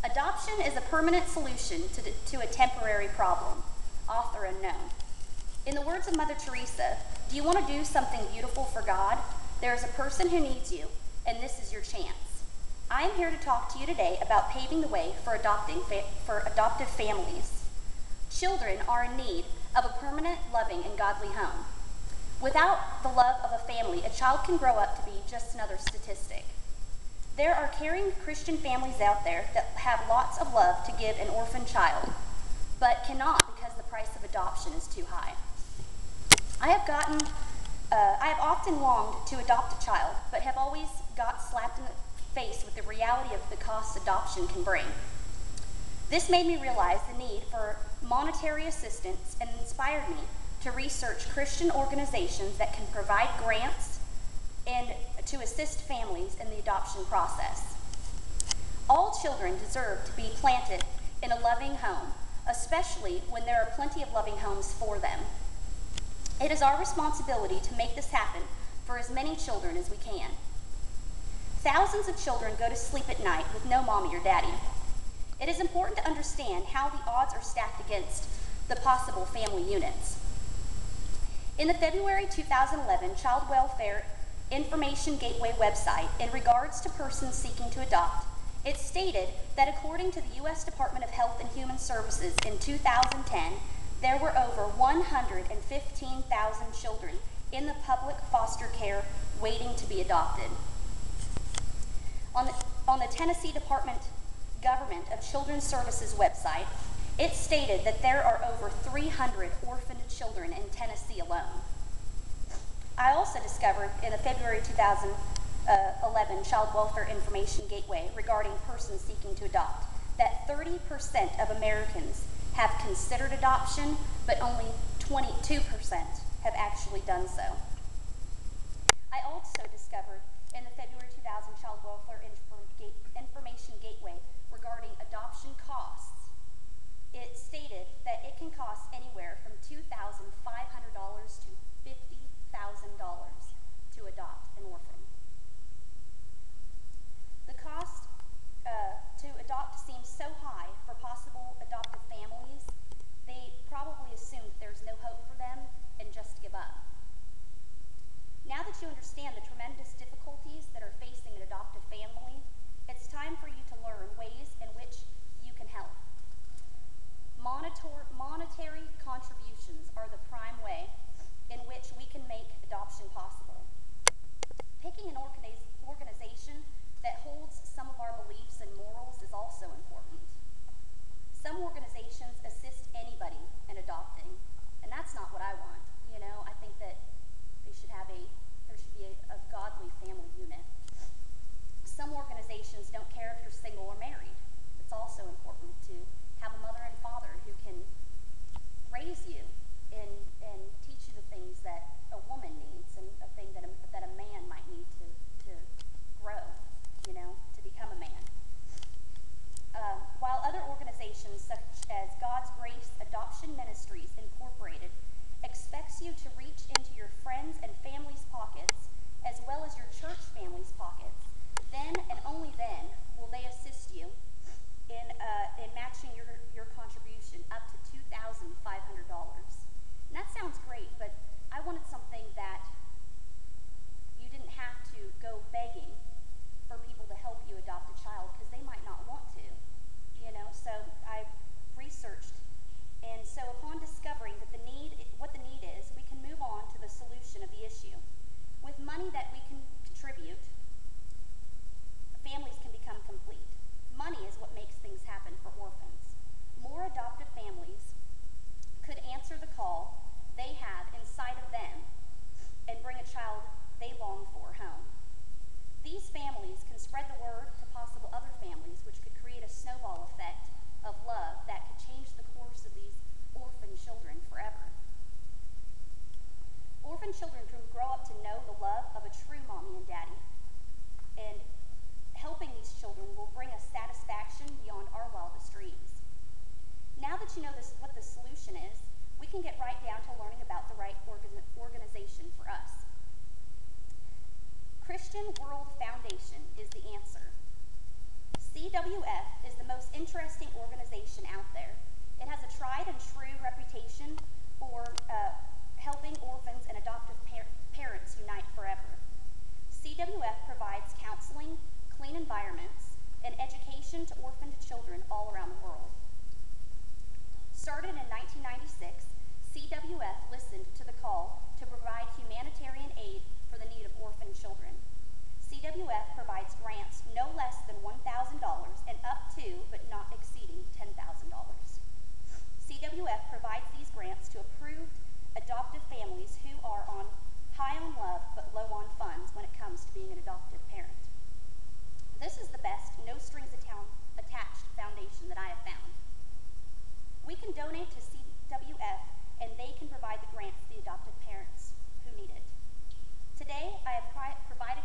Adoption is a permanent solution to a temporary problem. Author unknown. In the words of Mother Teresa, do you want to do something beautiful for God? There is a person who needs you, and this is your chance. I am here to talk to you today about paving the way for adoptive families. Children are in need of a permanent, loving, and godly home. Without the love of a family, a child can grow up to be just another statistic. There are caring Christian families out there that have lots of love to give an orphan child, but cannot because the price of adoption is too high. I have often longed to adopt a child, but have always got slapped in the face with the reality of the cost adoption can bring. This made me realize the need for monetary assistance and inspired me to research Christian organizations that can provide grants and to assist families in the adoption process. All children deserve to be planted in a loving home, especially when there are plenty of loving homes for them. It is our responsibility to make this happen for as many children as we can. Thousands of children go to sleep at night with no mommy or daddy. It is important to understand how the odds are stacked against the possible family units. In the February 2011 Child Welfare Information Gateway website, in regards to persons seeking to adopt, it stated that according to the U.S. Department of Health and Human Services in 2010, there were over 115,000 children in the public foster care waiting to be adopted. On the Tennessee Government of Children's Services website, it stated that there are over 300 orphaned children in Tennessee alone. I also discovered in the February 2011 Child Welfare Information Gateway regarding persons seeking to adopt that 30% of Americans have considered adoption, but only 22% have actually done so. I also discovered in the February 2000 Child Welfare Information Gateway regarding adoption costs, it stated that it can cost anywhere from $2,500 to $50,000 to adopt an orphan. The cost to adopt seems so high for possible adoptive families, they probably assume that there's no hope for them and just give up. Now that you understand the tremendous difficulties that are facing an adoptive family, it's time for you to learn ways in which you can help. Monetary contributions are the prime way in which we can make adoption possible. Picking an organization that holds some of our beliefs and morals is also important. Some organizations assist anybody in adopting, and that's not what I want. You know, I think that there should be a godly family unit. Some organizations don't care if you're single or married. It's also important to have a mother and father who can raise you and teach you the things that a woman needs and a thing that a man might need to grow, you know, to become a man. While other organizations such as God's Grace Adoption Ministries Incorporated expects you to reach into your friends and family's pockets as well as your church family's pockets, then and only then will they assist you in matching your contributions that you know what the solution is, we can get right down to learning about the right organization for us. Christian World Foundation is the answer. CWF is the most interesting organization out there. It has a tried and true reputation for helping orphans and adoptive parents unite forever. CWF provides counseling, clean environments, and education to orphaned children all around the world. Started in 1996, CWF listened to the call to provide humanitarian aid for the need of orphaned children. CWF provides grants no less than $1,000 and up to, but not exceeding, $10,000. CWF provides these grants to approved adoptive families who are high on love but low on funds when it comes to being an adoptive parent. This is the best no-strings-attached foundation that I have found. We can donate to CWF and they can provide the grants to the adoptive parents who need it. Today, I have provided